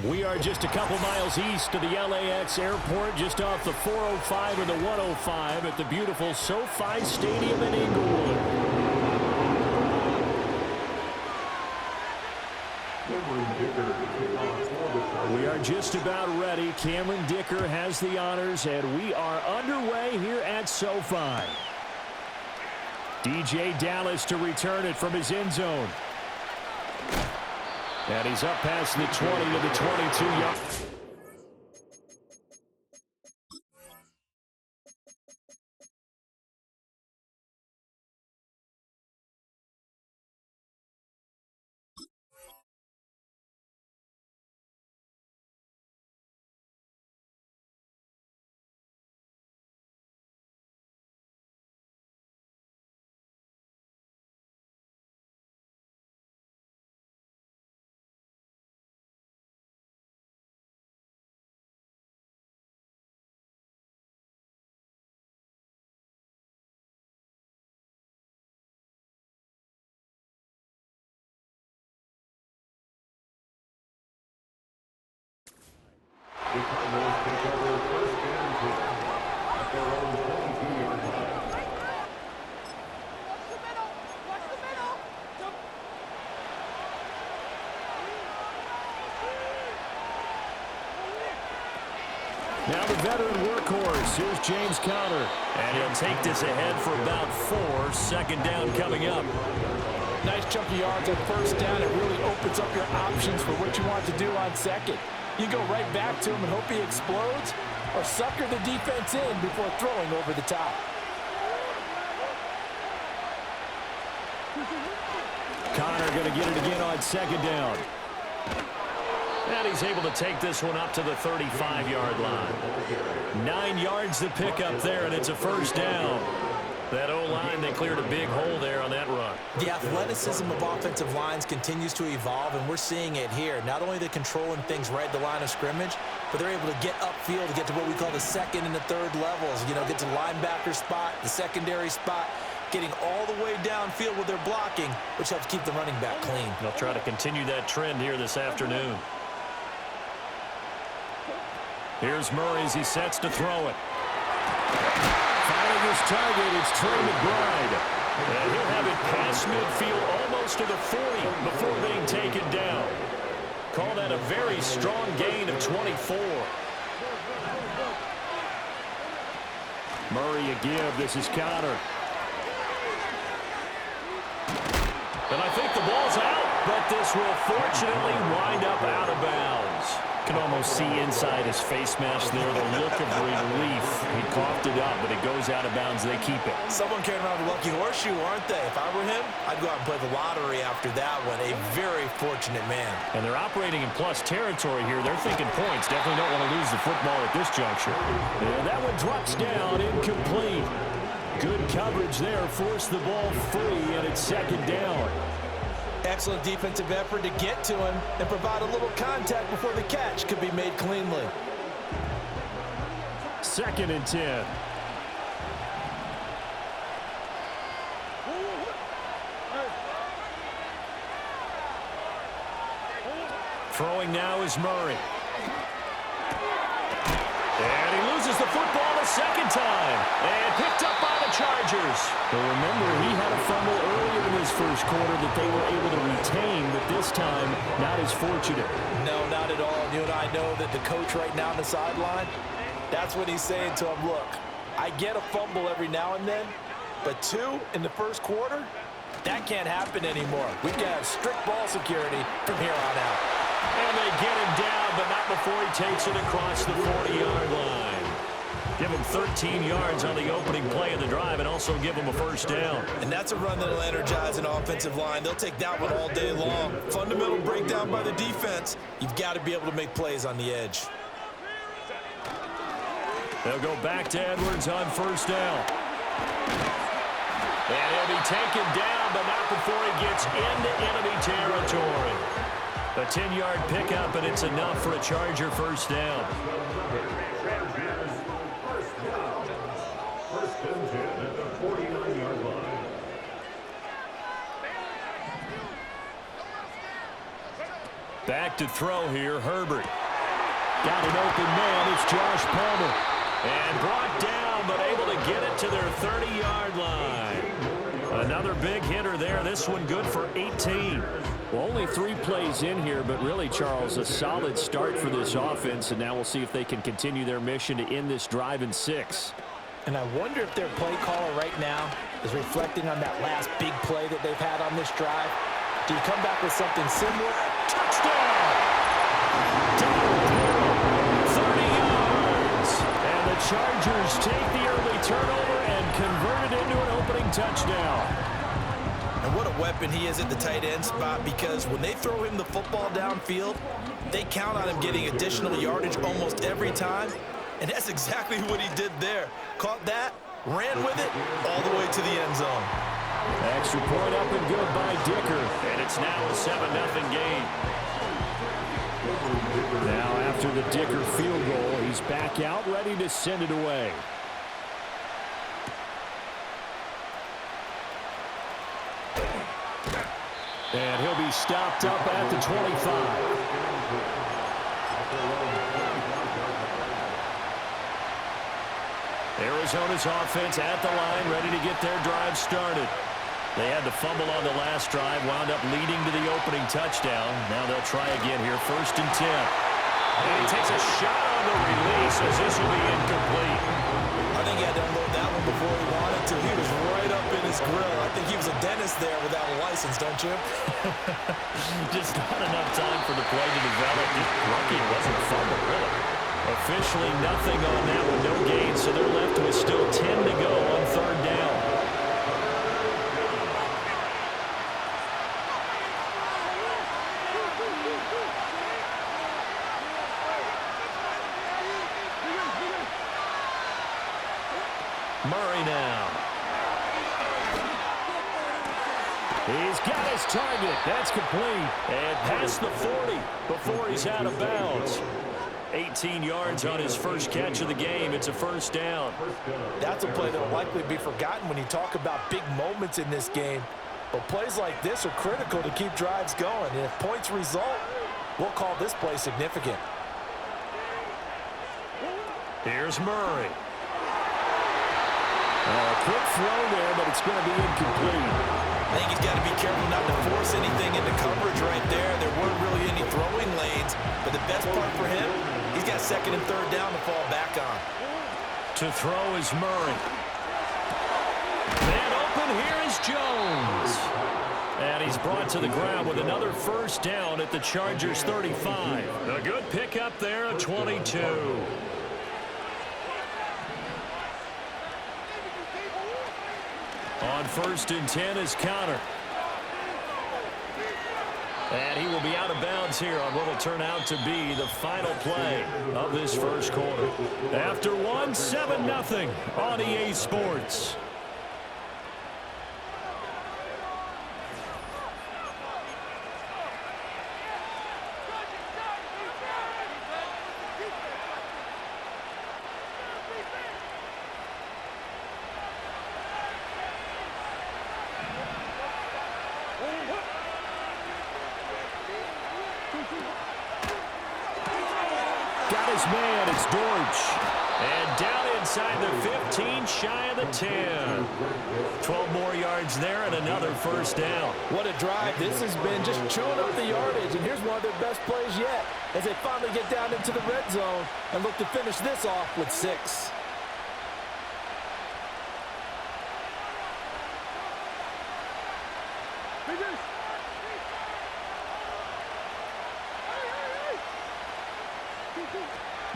We are just a couple miles east of the LAX airport, just off the 405 or the 105 at the beautiful SoFi Stadium in Inglewood. We are just about ready. Cameron Dicker has the honors, and we are underway here at SoFi. DJ Dallas to return it from his end zone. And he's up past the 20 to the 22-yard. The Cardinals take over first and 10 at their own 22-yard line. Now the veteran workhorse. Here's James Conner. And he'll take this ahead for about 4. Second down coming up. Nice chunky yards on first down. It really opens up your options for what you want to do on second. You go right back to him and hope he explodes, or sucker the defense in before throwing over the top. Conner going to get it again on second down. And he's able to take this one up to the 35-yard line. 9 yards to pick up there, and it's a first down. That O-line, they cleared a big hole there on that run. The athleticism of offensive lines continues to evolve, and we're seeing it here. Not only are they controlling things right at the line of scrimmage, but they're able to get upfield to get to what we call the second and the third levels. You know, get to the linebacker spot, the secondary spot, getting all the way downfield with their blocking, which helps keep the running back clean. They'll try to continue that trend here this afternoon. Here's Murray as he sets to throw it. Finding his target, it's Trey McBride. And he'll have it past midfield almost to the 40 before being taken down. Call that a very strong gain of 24. Murray a give. This is Conner. And I think the ball's out, but this will fortunately wind up out of bounds. Can almost see inside his face mask there the look of relief. He coughed it up, but it goes out of bounds. They keep it. Someone carrying around the lucky horseshoe, aren't they? If I were him, I'd go out and play the lottery after that one. A very fortunate man. And they're operating in plus territory here. They're thinking points. Definitely don't want to lose the football at this juncture. And that one drops down, incomplete. Good coverage there. Forced the ball free, and it's second down. Excellent defensive effort to get to him and provide a little contact before the catch could be made cleanly. Second and 10. Throwing now is Murray. And he loses the football a second time. And picked up by the Chargers. Well, remember, he had a fumble earlier in his first quarter that they were able to retain, but this time, not as fortunate. No, not at all. You and I know that the coach right now on the sideline, that's what he's saying to him. Look, I get a fumble every now and then, but 2 in the first quarter, that can't happen anymore. We've got to have strict ball security from here on out. And they get him down, but not before he takes it across the 40-yard line. Give him 13 yards on the opening play of the drive and also give him a first down. And that's a run that will energize an offensive line. They'll take that one all day long. Fundamental breakdown by the defense. You've got to be able to make plays on the edge. They'll go back to Edwards on first down. And he'll be taken down, but not before he gets into enemy territory. A 10-yard pickup, and it's enough for a Charger first down. First and 10 at the 49-yard line. Back to throw here, Herbert. Got an open man, it's Josh Palmer. And brought down, but able to get it to their 30-yard line. Another big hitter there, this one good for 18. Well, only 3 plays in here, but really, Charles, a solid start for this offense, and now we'll see if they can continue their mission to end this drive in 6. And I wonder if their play caller right now is reflecting on that last big play that they've had on this drive. Do you come back with something similar? Touchdown! 30 yards! And the Chargers take the early turnover and convert it into an opening touchdown. And what a weapon he is at the tight end spot, because when they throw him the football downfield, they count on him getting additional yardage almost every time. And that's exactly what he did there. Caught that, ran with it, all the way to the end zone. Extra point up and good by Dicker. And it's now a 7-0 game. Now after the Dicker field goal, he's back out ready to send it away. And he'll be stopped up at the 25. Arizona's offense at the line, ready to get their drive started. They had to fumble on the last drive, wound up leading to the opening touchdown. Now they'll try again here, 1st and 10. And he takes a shot on the release as this will be incomplete. I think he had to unload that one before he wanted to. He was right up in his grill. I think he was a dentist there without a license, don't you? Just not enough time for the play to develop. Just lucky it wasn't fumble, really. Officially nothing on that one, no gain, so they're left with still 10 to go on 3rd down. Murray now. He's got his target. That's complete. And past the 40 before he's out of bounds. 18 yards on his first catch of the game. It's a 1st down. That's a play that will likely be forgotten when you talk about big moments in this game. But plays like this are critical to keep drives going. And if points result, we'll call this play significant. Here's Murray. A quick throw there, but it's going to be incomplete. I think he's got to be careful not to force anything into coverage right there. There weren't really any throwing lanes, but the best part for him, he's got 2nd and 3rd down to fall back on. To throw is Murray. And open here is Jones. And he's brought to the ground with another 1st down at the Chargers 35. A good pickup there of 22. On 1st and 10 is Connor. And he will be out of bounds here on what will turn out to be the final play of this 1st quarter. After 7-0 on EA Sports. Got his man, it's Dortch. And down inside the 15, shy of the 10. 12 more yards there and another 1st down. What a drive this has been, just chewing up the yardage. And here's one of their best plays yet as they finally get down into the red zone and look to finish this off with 6.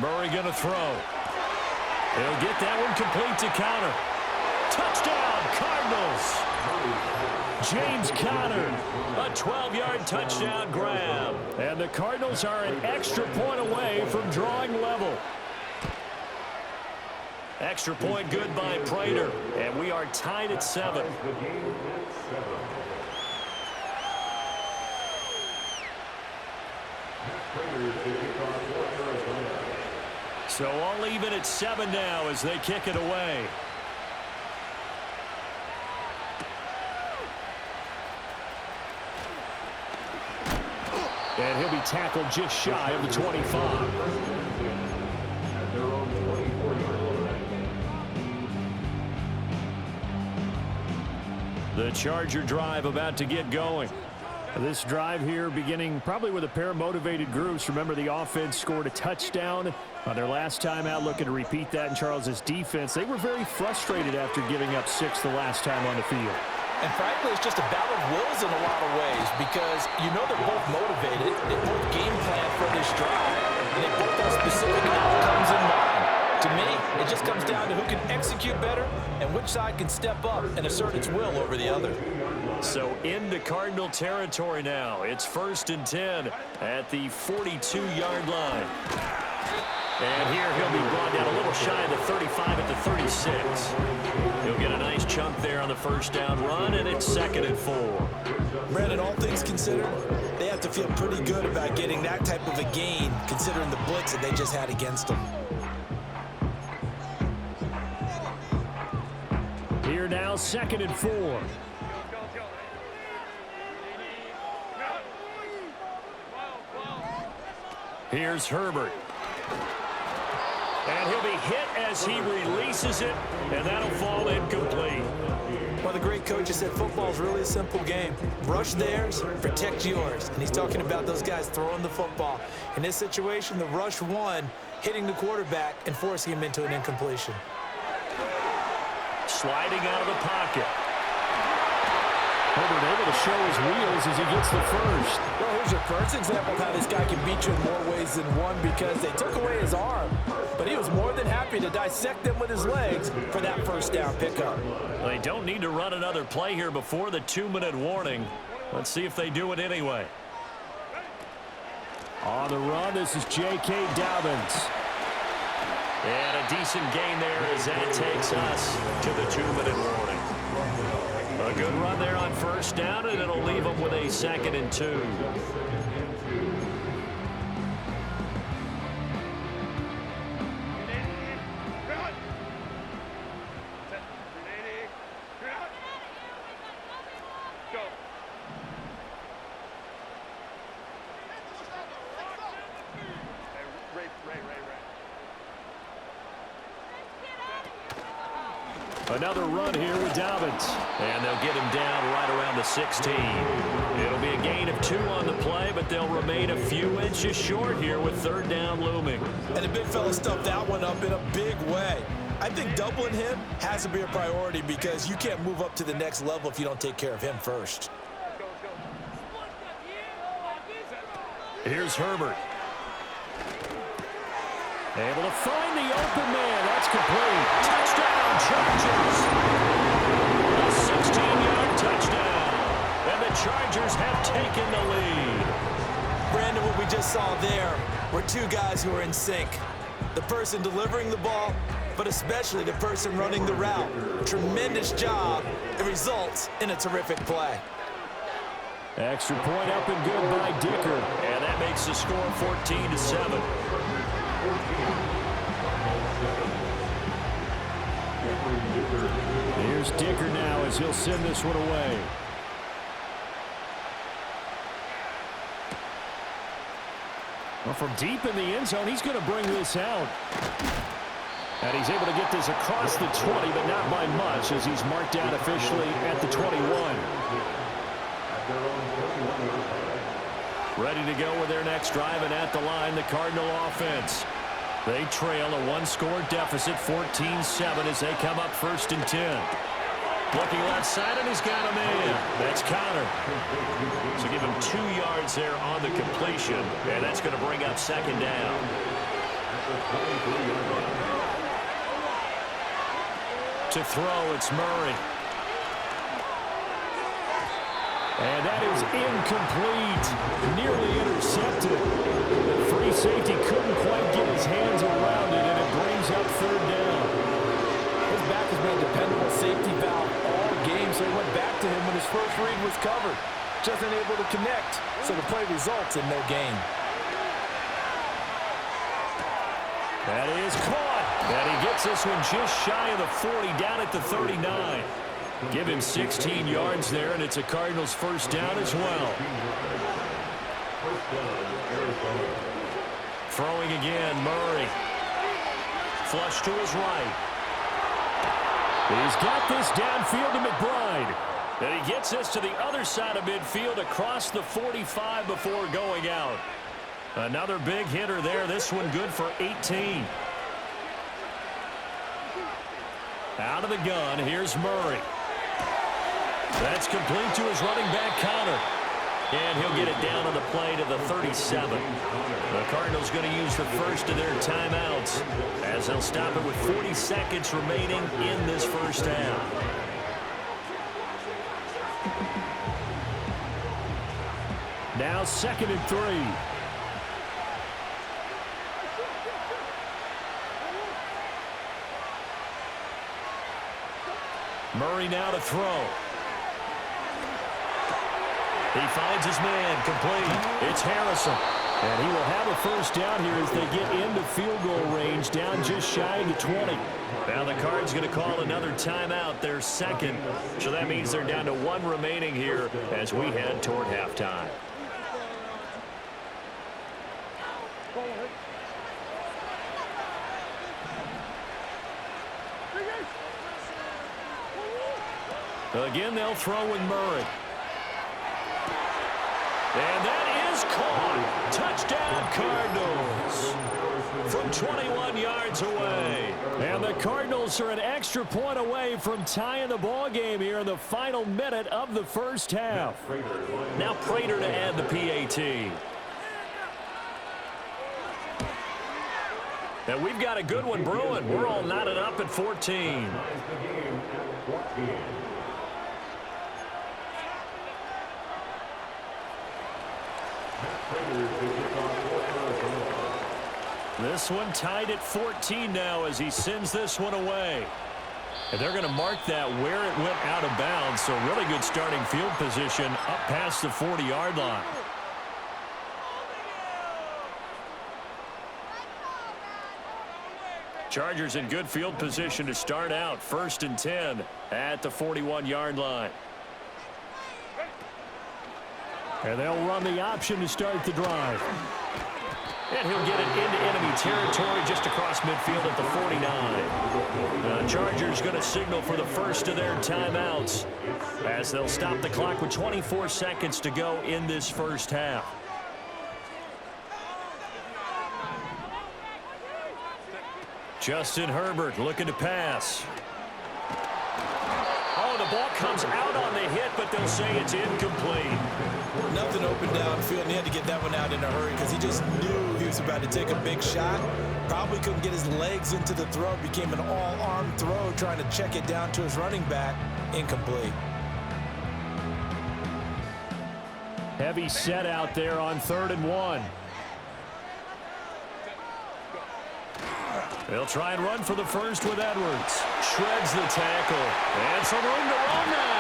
Murray going to throw. He'll get that one complete to Connor. Touchdown, Cardinals. James Conner, a 12-yard touchdown grab. And the Cardinals are an extra point away from drawing level. Extra point good by Prater. And we are tied at 7. So all even at 7 now as they kick it away. And he'll be tackled just shy of the 25. At their own 24-yard line. The Charger drive about to get going. This drive here beginning probably with a pair of motivated groups. Remember, the offense scored a touchdown on their last time out, looking to repeat that in Charles' defense. They were very frustrated after giving up 6 the last time on the field. And frankly, it's just a battle of wills in a lot of ways because you know they're both motivated, they both game plan for this drive, and they both have specific outcomes in mind. To me, it just comes down to who can execute better and which side can step up and assert its will over the other. So into Cardinal territory now. It's 1st and 10 at the 42-yard line. And here he'll be brought down a little shy of the 35 at the 36. He'll get a nice chunk there on the first down run, and it's 2nd and 4. Brandon, all things considered, they have to feel pretty good about getting that type of a gain considering the blitz that they just had against them. Here now, 2nd and 4. Here's Herbert. And he'll be hit as he releases it, and that'll fall incomplete. Well, the great coach has said football is really a simple game. Rush theirs, protect yours. And he's talking about those guys throwing the football. In this situation, the rush won, hitting the quarterback and forcing him into an incompletion. Sliding out of the pocket. Herbert able to show his wheels as he gets the first. Well, here's your first example of how this guy can beat you in more ways than one because they took away his arm. But he was more than happy to dissect them with his legs for that first down pickup. They don't need to run another play here before the 2-minute warning. Let's see if they do it anyway. On the run, this is J.K. Dobbins. And a decent gain there as that takes us to the 2-minute warning. A good run there on first down, and it'll leave them with a 2nd and 2. Another run here with Dobbins. And they'll get him down right around the 16. It'll be a gain of 2 on the play, but they'll remain a few inches short here with 3rd down looming. And the big fella stuffed that one up in a big way. I think doubling him has to be a priority because you can't move up to the next level if you don't take care of him first. Here's Herbert. Able to find the open man. That's complete. Touchdown, Chargers. A 16-yard touchdown. And the Chargers have taken the lead. Brandon, what we just saw there were two guys who are in sync. The person delivering the ball, but especially the person running the route. Tremendous job. It results in a terrific play. Extra point up and good by Dicker. And that makes the score 14-7. Here's Dicker now as he'll send this one away. Well, from deep in the end zone, he's going to bring this out. And he's able to get this across the 20, but not by much as he's marked down officially at the 21. Ready to go with their next drive, and at the line, the Cardinal offense. They trail a 1-score deficit, 14-7, as they come up 1st and 10. Looking left side, and he's got a man. That's Connor. So give him 2 yards there on the completion, and that's going to bring up 2nd down. To throw, it's Murray. And that is incomplete. Nearly intercepted. The free safety couldn't quite get his hands around it, and it brings up 3rd down. His back has been a dependable safety valve all game, so he went back to him when his first read was covered. Just unable to connect, so the play results in no gain. That is caught. And he gets this one just shy of the 40, down at the 39. Give him 16 yards there, and it's a Cardinals 1st down as well. First down, Arizona. Throwing again, Murray. Flush to his right. He's got this downfield to McBride. And he gets this to the other side of midfield across the 45 before going out. Another big hitter there. This one good for 18. Out of the gun, here's Murray. That's complete to his running back, Connor. And he'll get it down on the play to the 37. The Cardinals going to use the first of their timeouts as they'll stop it with 40 seconds remaining in this first half. Now 2nd and 3. Murray now to throw. He finds his man, complete. It's Harrison. And he will have a first down here as they get into field goal range, down just shy of the 20. Now the Cards going to call another timeout, their second. So that means they're down to 1 remaining here as we head toward halftime. Again, they'll throw with Murray. And that is caught. Touchdown, Cardinals. From 21 yards away. And the Cardinals are an extra point away from tying the ball game here in the final minute of the first half. Now Prater to add the PAT. And we've got a good one brewing. We're all knotted up at 14. This one tied at 14 now as he sends this one away. And they're going to mark that where it went out of bounds. So really good starting field position up past the 40-yard line. Chargers in good field position to start out. 1st and 10 at the 41-yard line. And they'll run the option to start the drive. And he'll get it into enemy territory just across midfield at the 49. The Chargers going to signal for the first of their timeouts as they'll stop the clock with 24 seconds to go in this first half. Justin Herbert looking to pass. Oh, the ball comes out on the hit, but they'll say it's incomplete. Nothing open downfield, and he had to get that one out in a hurry because he just knew he was about to take a big shot. Probably couldn't get his legs into the throw. Became an all-arm throw, trying to check it down to his running back. Incomplete. Heavy set out there on 3rd and 1. They'll try and run for the first with Edwards. Shreds the tackle. And some room to run now.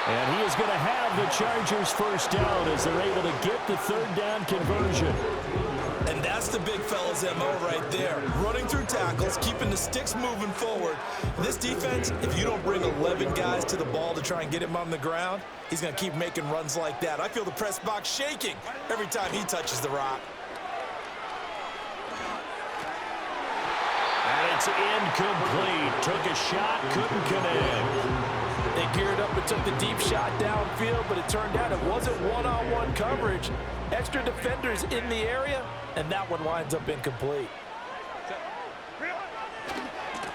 And he is going to have the Chargers first down as they're able to get the 3rd down conversion. And that's the big fella's MO right there. Running through tackles, keeping the sticks moving forward. This defense, if you don't bring 11 guys to the ball to try and get him on the ground, he's going to keep making runs like that. I feel the press box shaking every time he touches the rock. And it's incomplete. Took a shot, couldn't connect. They geared up and took the deep shot downfield, but it turned out it wasn't one-on-one coverage. Extra defenders in the area, and that one winds up incomplete.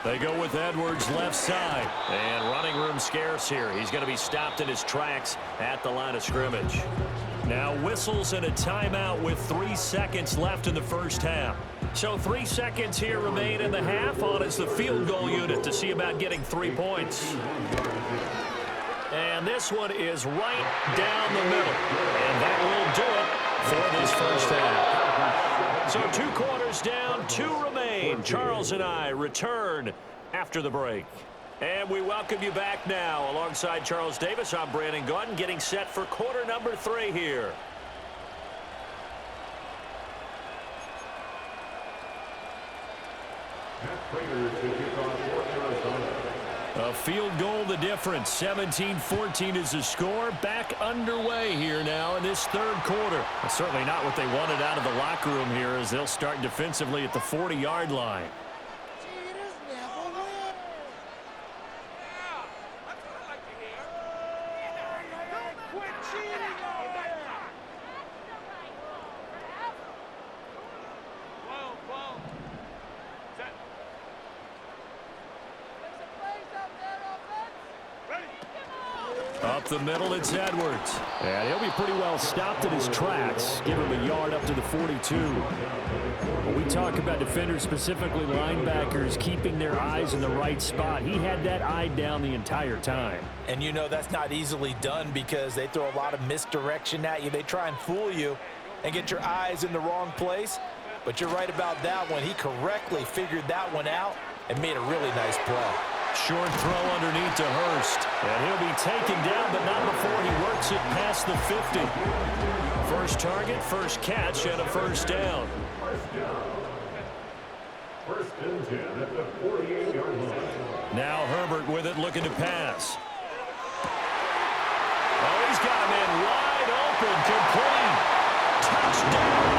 They go with Edwards left side. And running room scarce here. He's going to be stopped in his tracks at the line of scrimmage. Now whistles and a timeout with 3 seconds left in the first half. So 3 seconds here remain in the half. On is the field goal unit to see about getting 3 points. And this one is right down the middle. And that will do it for this first half. So 2 quarters down, 2 remain. Charles and I return after the break. And we welcome you back now. Alongside Charles Davis, I'm Brandon Gaudin, getting set for quarter number 3 here. A field goal the difference. 17-14 is the score. Back underway here now in this third quarter. That's certainly not what they wanted out of the locker room here as they'll start defensively at the 40-yard line. Up the middle, it's Edwards. And he'll be pretty well stopped in his tracks. Give him a yard up to the 42. When we talk about defenders, specifically linebackers, keeping their eyes in the right spot, he had that eye down the entire time. And you know that's not easily done because they throw a lot of misdirection at you. They try and fool you and get your eyes in the wrong place. But you're right about that one. He correctly figured that one out and made a really nice play. Short throw underneath to Hurst. And he'll be taken down, but not before he works it past the 50. First target, first catch, and a first down. First and 10 at the 48-yard line. Now Herbert with it, looking to pass. Oh, he's got him in wide open, complete. Touchdown,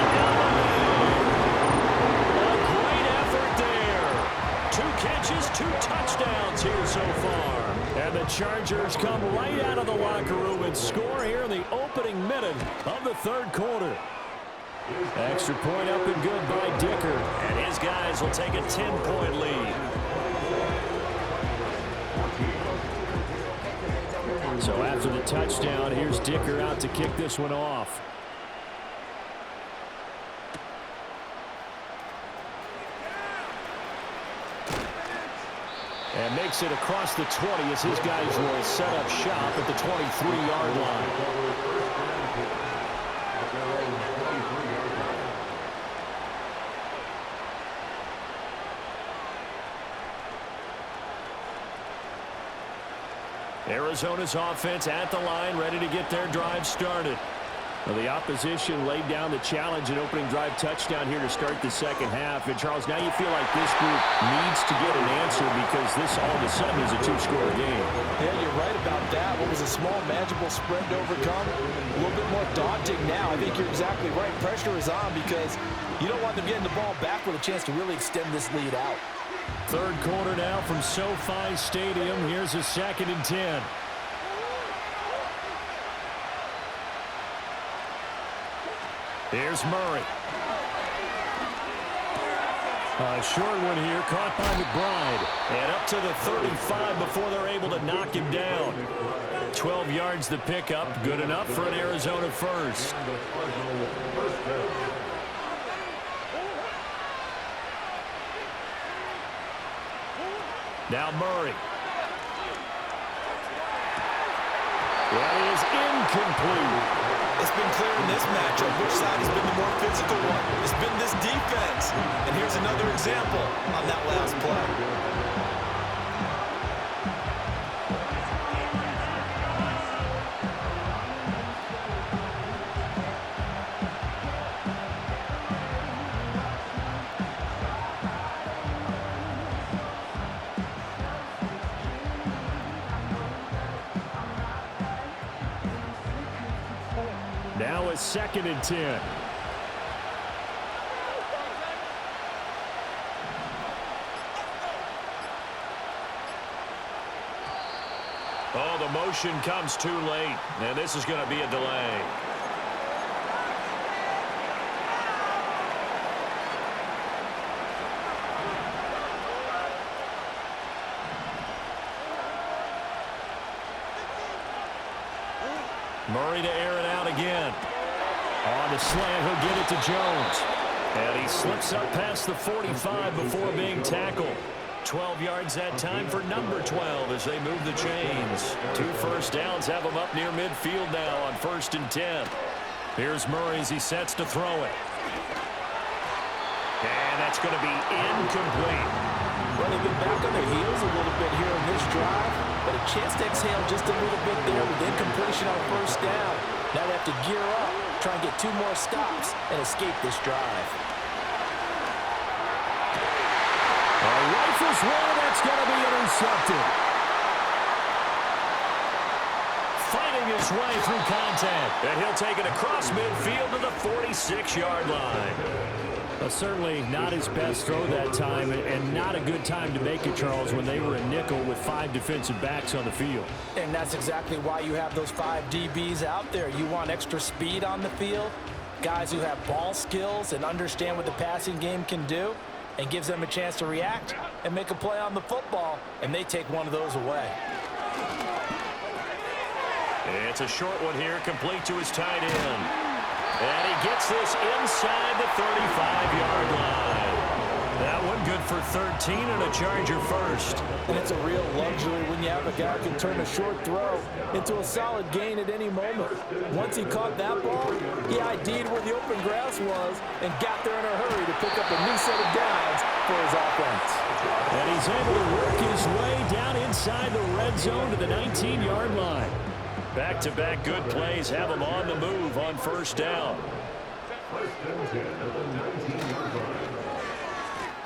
a great effort there. 2 catches, 2 touchdowns here so far. And the Chargers come right out of the locker room and score here in the opening minute of the third quarter. Extra point up and good by Dicker. And his guys will take a 10-point lead. So after the touchdown, here's Dicker out to kick this one off. And makes it across the 20 as his guys will set up shop at the 23-yard line. Arizona's offense at the line, ready to get their drive started. Well, the opposition laid down the challenge and opening drive touchdown here to start the second half. And, Charles, now you feel like this group needs to get an answer because this all of a sudden is a 2-score game. Yeah, you're right about that. What was a small, manageable spread to overcome, a little bit more daunting now. I think you're exactly right. Pressure is on because you don't want them getting the ball back with a chance to really extend this lead out. Third quarter now from SoFi Stadium. Here's a 2nd and 10. Here's Murray. A short one here, caught by McBride. And up to the 35 before they're able to knock him down. 12 yards the pickup. Good enough for an Arizona first. Now Murray. That is incomplete. It's been clear in this matchup which side has been the more physical one. It's been this defense. And here's another example on that last play. Now a 2nd and 10. Oh, the motion comes too late, and this is going to be a delay. Murray to air it out again. On the slant, he'll get it to Jones. And he slips up past the 45 before being tackled. 12 yards that time for number 12 as they move the chains. 2 first downs have him up near midfield now on 1st and 10. Here's Murray as he sets to throw it. And that's going to be incomplete. Running them back on their heels a little bit here in this drive, but a chance to exhale just a little bit there with incompletion on 1st down. Now they have to gear up, try and get 2 more stops, and escape this drive. Rifles one, that's going to be intercepted. his way through contact. And he'll take it across midfield to the 46-yard line. Certainly not his best throw that time, and not a good time to make it, Charles, when they were a nickel with 5 defensive backs on the field. And that's exactly why you have those 5 DBs out there. You want extra speed on the field, guys who have ball skills and understand what the passing game can do, and gives them a chance to react and make a play on the football, and they take one of those away. It's a short one here, complete to his tight end. And he gets this inside the 35-yard line. That one good for 13 and a Charger first. And it's a real luxury when you have a guy who can turn a short throw into a solid gain at any moment. Once he caught that ball, he ID'd where the open grass was and got there in a hurry to pick up a new set of downs for his offense. And he's able to work his way down inside the red zone to the 19-yard line. Back-to-back good plays have him on the move on first down.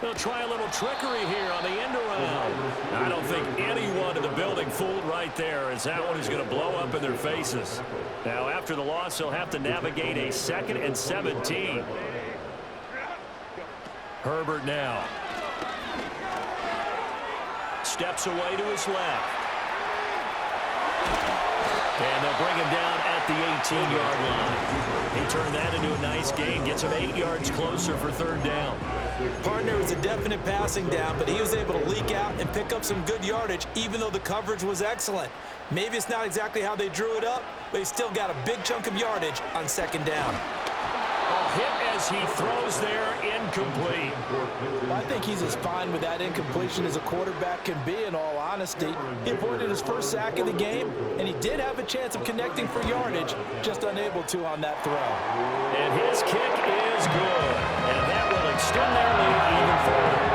They'll try a little trickery here on the end around. I don't think anyone in the building fooled right there, as that one is going to blow up in their faces. Now, after the loss, they'll have to navigate a 2nd and 17. Herbert now. Steps away to his left. And they'll bring him down at the 18-yard line. He turned that into a nice gain, gets him 8 yards closer for 3rd down. Partner was a definite passing down, but he was able to leak out and pick up some good yardage, even though the coverage was excellent. Maybe it's not exactly how they drew it up, but he still got a big chunk of yardage on 2nd down. Hit as he throws there, incomplete. I think he's as fine with that incompletion as a quarterback can be, in all honesty. He avoided his first sack of the game, and he did have a chance of connecting for yardage, just unable to on that throw. And his kick is good, and that will extend their lead even further.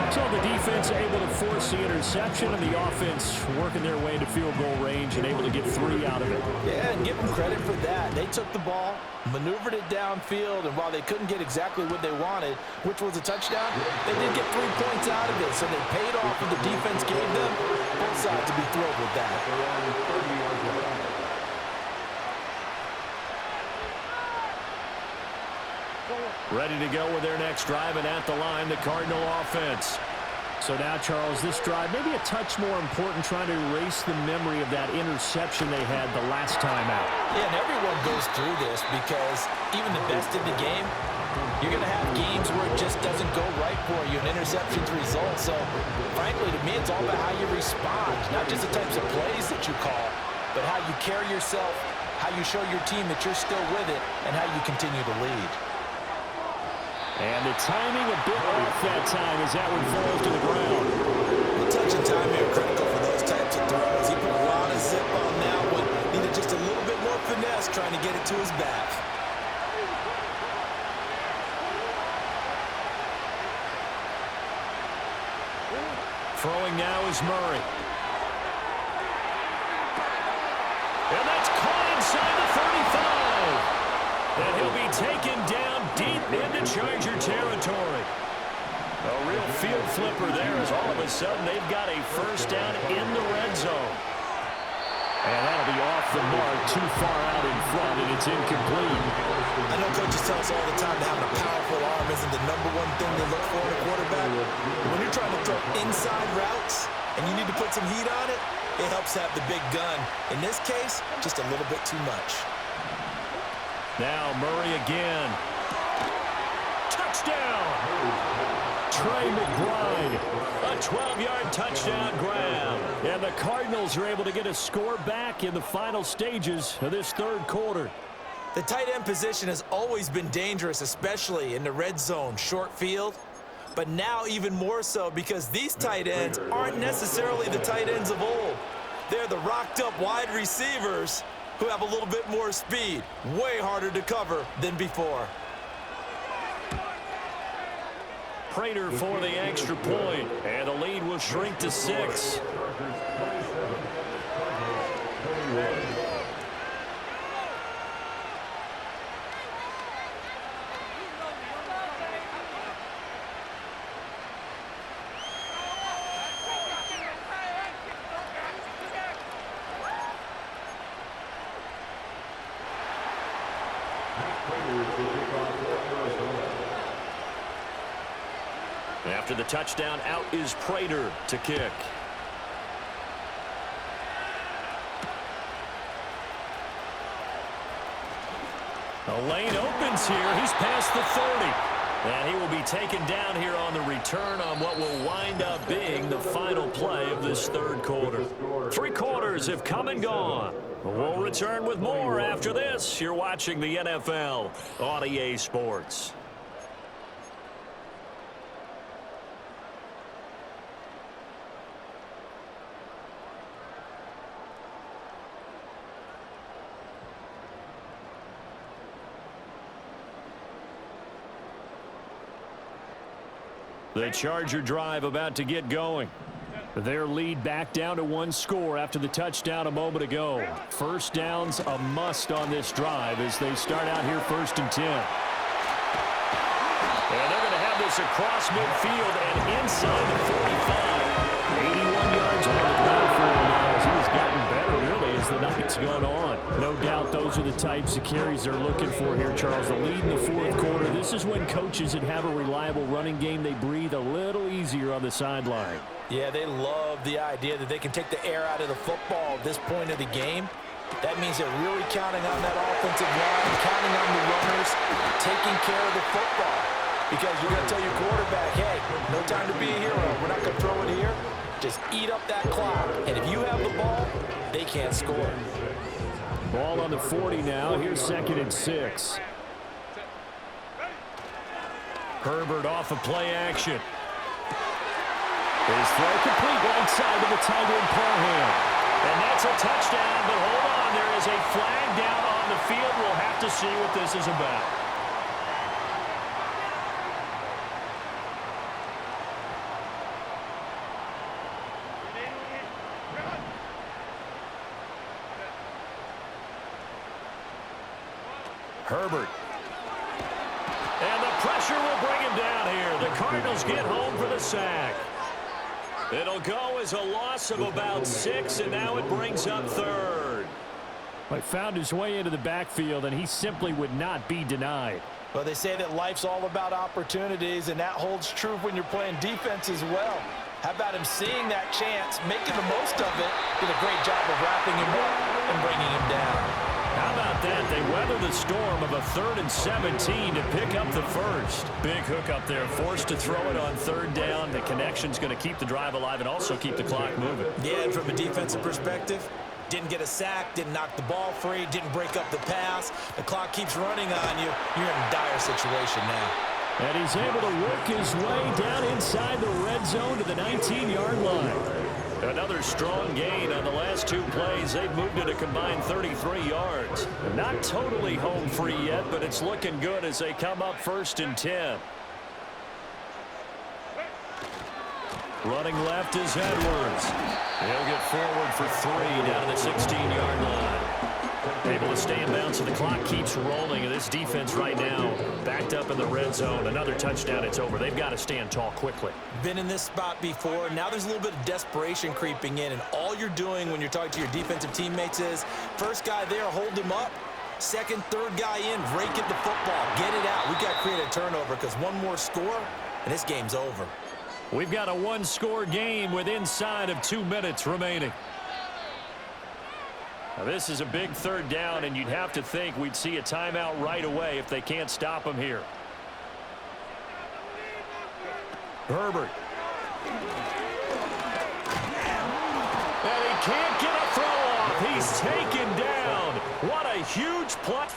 So the defense able to force the interception, and the offense working their way to field goal range and able to get 3 out of it. Yeah, and give them credit for that. They took the ball, maneuvered it downfield, and while they couldn't get exactly what they wanted, which was a touchdown, they did get 3 points out of it, so they paid off what the defense gave them. Both sides to be thrilled with that. Ready to go with their next drive, and at the line, the Cardinal offense. So now, Charles, this drive maybe a touch more important, trying to erase the memory of that interception they had the last time out. Yeah, and everyone goes through this because even the best in the game, you're going to have games where it just doesn't go right for you, and interceptions result. So, frankly, to me, it's all about how you respond, not just the types of plays that you call, but how you carry yourself, how you show your team that you're still with it, and how you continue to lead. And the timing a bit off that time as that one falls to the ground. The touch and timing are critical for those types of throws. He put a lot of zip on that one. Needed just a little bit more finesse trying to get it to his back. Throwing now is Murray. And that's caught inside the 35. And he'll be taken down deep into Charger territory. A real field flipper there, as all of a sudden they've got a first down in the red zone. And that'll be off the mark, too far out in front, and it's incomplete. I know coaches tell us all the time that having a powerful arm isn't the #1 thing they look for in a quarterback. But when you're trying to throw inside routes and you need to put some heat on it, it helps have the big gun. In this case, just a little bit too much. Now Murray again. Touchdown! Trey McBride. A 12-yard touchdown grab. And the Cardinals are able to get a score back in the final stages of this 3rd quarter. The tight end position has always been dangerous, especially in the red zone, short field. But now even more so because these tight ends aren't necessarily the tight ends of old. They're the rocked-up wide receivers who have a little bit more speed, way harder to cover than before. Prater for the extra point, and the lead will shrink to 6. After the touchdown, out is Prater to kick. The lane opens here. He's past the 30. And he will be taken down here on the return on what will wind up being the final play of this third quarter. 3 quarters have come and gone. We'll return with more after this. You're watching the NFL on EA Sports. The Charger drive about to get going. Their lead back down to 1 score after the touchdown a moment ago. First down's a must on this drive as they start out here 1st and 10. And they're going to have this across midfield and inside the 45. 81 yards on the ground for him now as he's gotten better really as the night's gone on. No doubt those are the types of carries they're looking for here, Charles. The lead in the 4th quarter. This is when coaches that have a reliable running game, they breathe a little easier on the sideline. Yeah, they love the idea that they can take the air out of the football at this point of the game. That means they're really counting on that offensive line, counting on the runners, taking care of the football. Because you're going to tell your quarterback, hey, no time to be a hero. We're not going to throw it here. Just eat up that clock. And if you have the ball, they can't score. Ball on the 40 now. Here's 2nd and 6. Herbert off of play action. His throw complete right side to the tight end Parham. And that's a touchdown, but hold on. There is a flag down on the field. We'll have to see what this is about. Herbert. And the pressure will bring him down here. The Cardinals get home for the sack. It'll go as a loss of about 6, and now it brings up 3rd. He found his way into the backfield, and he simply would not be denied. Well, they say that life's all about opportunities, and that holds true when you're playing defense as well. How about him seeing that chance, making the most of it, did a great job of wrapping him up and bringing him down. How about that? They weather the storm of a 3rd and 17 to pick up the first. Big hook up there, forced to throw it on 3rd down. The connection's going to keep the drive alive and also keep the clock moving. Yeah, and from a defensive perspective, didn't get a sack, didn't knock the ball free, didn't break up the pass. The clock keeps running on you. You're in a dire situation now. And he's able to work his way down inside the red zone to the 19-yard line. Another strong gain on the last 2 plays. They've moved it a combined 33 yards. Not totally home free yet, but it's looking good as they come up 1st and 10. Running left is Edwards. He'll get forward for 3 down to the 16-yard line. Able to stay in bounds, so the clock keeps rolling. And this defense right now backed up in the red zone. Another touchdown, it's over. They've got to stand tall quickly. Been in this spot before. Now there's a little bit of desperation creeping in. And all you're doing when you're talking to your defensive teammates is, first guy there, hold him up. Second, third guy in, rake at the football. Get it out. We've got to create a turnover because one more score, and this game's over. We've got a 1-score game with inside of 2 minutes remaining. Now, this is a big 3rd down, and you'd have to think we'd see a timeout right away if they can't stop him here. Herbert. And he can't get a throw off. He's taken down. What a huge play.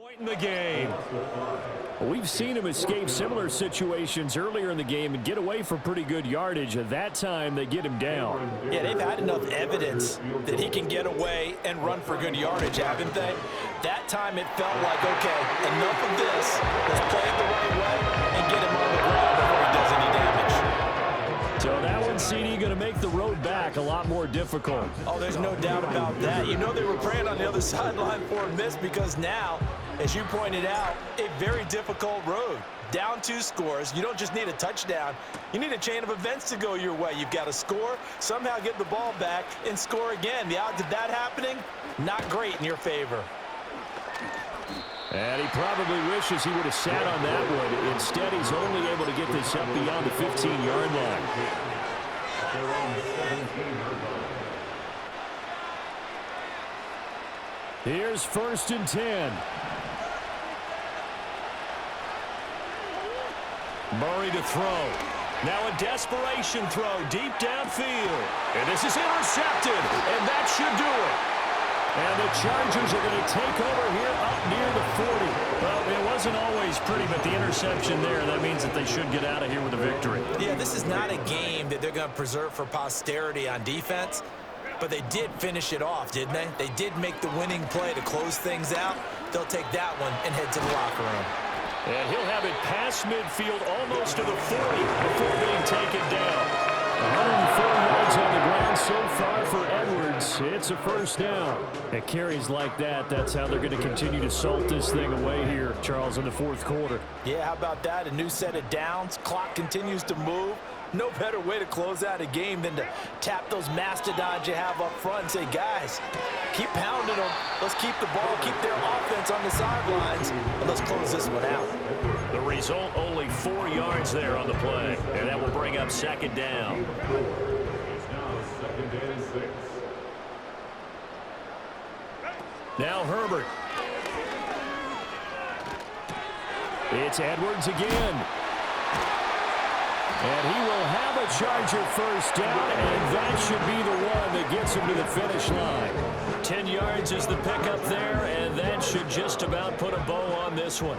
Point in the game. We've seen him escape similar situations earlier in the game and get away for pretty good yardage. At that time, they get him down. Yeah, they've had enough evidence that he can get away and run for good yardage, haven't they? That time it felt like, okay, enough of this. Let's play it the right way and get him on the ground before he does any damage. So that one, CD, going to make the road back a lot more difficult. Oh, there's no doubt about that. You know they were praying on the other sideline for a miss because now, as you pointed out, a very difficult road. Down 2 scores. You don't just need a touchdown. You need a chain of events to go your way. You've got to score, somehow get the ball back, and score again. The odds of that happening, not great in your favor. And he probably wishes he would have sat on that one. Instead, he's only able to get this up beyond the 15-yard line. Here's 1st and 10. Murray to throw. Now a desperation throw deep downfield. And this is intercepted, and that should do it. And the Chargers are going to take over here up near the 40. Well, it wasn't always pretty, but the interception there, that means that they should get out of here with a victory. Yeah, this is not a game that they're going to preserve for posterity on defense, but they did finish it off, didn't they? They did make the winning play to close things out. They'll take that one and head to the locker room. And he'll have it past midfield almost to the 40 before being taken down. 104 yards on the ground so far for Edwards. It's a 1st down. At carries like that, that's how they're going to continue to salt this thing away here, Charles, in the 4th quarter. Yeah, how about that? A new set of downs. Clock continues to move. No better way to close out a game than to tap those mastodons you have up front and say, guys, keep pounding them. Let's keep the ball, keep their offense on the sidelines, and let's close this one out. The result, only 4 yards there on the play, and that will bring up 2nd down. Now Herbert. It's Edwards again. And he will have a Charger 1st down, and that should be the one that gets him to the finish line. 10 yards is the pickup there, and that should just about put a bow on this one.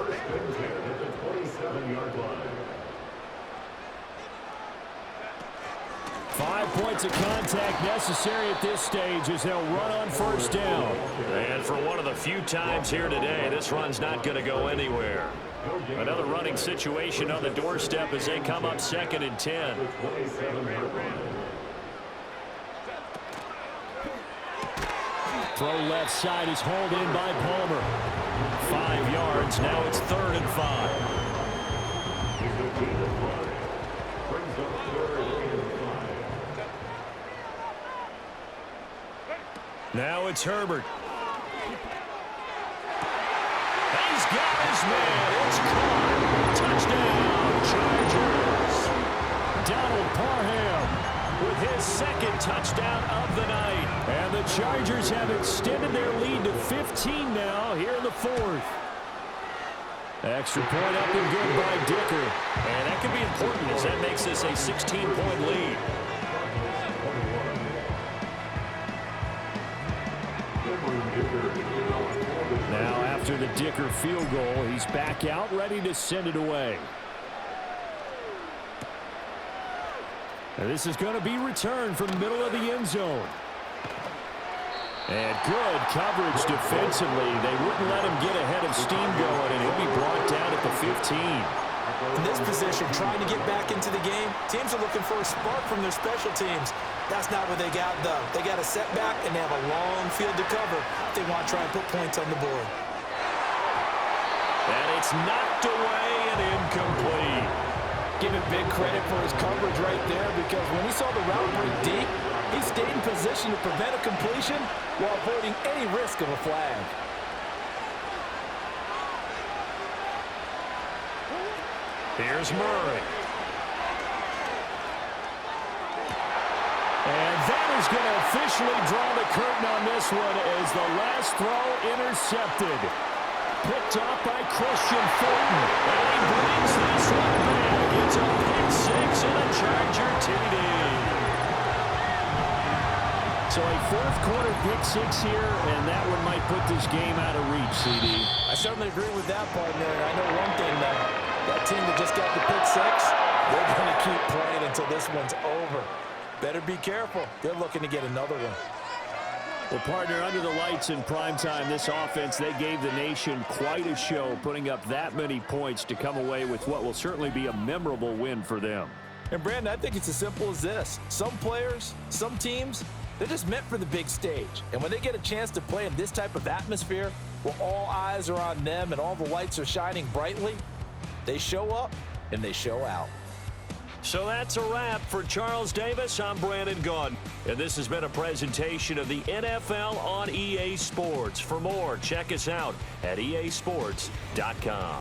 5 points of contact necessary at this stage as they'll run on 1st down. And for one of the few times here today, this run's not going to go anywhere. Another running situation on the doorstep as they come up 2nd and 10. Throw left side is hauled in by Palmer. 5 yards. Now it's 3rd and 5. Now it's Herbert. He's got his man. It's caught. Touchdown, Chargers. Donald Parham With his 2nd touchdown of the night. And the Chargers have extended their lead to 15 now here in the 4th. Extra point up and good by Dicker. And that could be important as that makes this a 16-point lead. Now after the Dicker field goal, he's back out ready to send it away. And this is going to be returned from the middle of the end zone. And good coverage defensively. They wouldn't let him get ahead of steam going, and he'll be brought down at the 15. In this position, trying to get back into the game, teams are looking for a spark from their special teams. That's not what they got, though. They got a setback, and they have a long field to cover if they want to try and put points on the board. And it's knocked away and incomplete. Give him big credit for his coverage right there, because when he saw the route break deep, he stayed in position to prevent a completion while avoiding any risk of a flag. Here's Murray. And that is going to officially draw the curtain on this one as the last throw intercepted. Picked off by Christian Fulton. And he brings this one back. It's a pick 6 and a Charger TD. So a fourth quarter pick six here, and that one might put this game out of reach, CD. I certainly agree with that, partner. And I know one thing, that team that just got the pick six, they're going to keep playing until this one's over. Better be careful. They're looking to get another one. Well, partner, under the lights in primetime, this offense, they gave the nation quite a show, putting up that many points to come away with what will certainly be a memorable win for them. And, Brandon, I think it's as simple as this. Some players, some teams, they're just meant for the big stage. And when they get a chance to play in this type of atmosphere, where all eyes are on them and all the lights are shining brightly, they show up and they show out. So that's a wrap for Charles Davis. I'm Brandon Gaudin, and this has been a presentation of the NFL on EA Sports. For more, check us out at easports.com.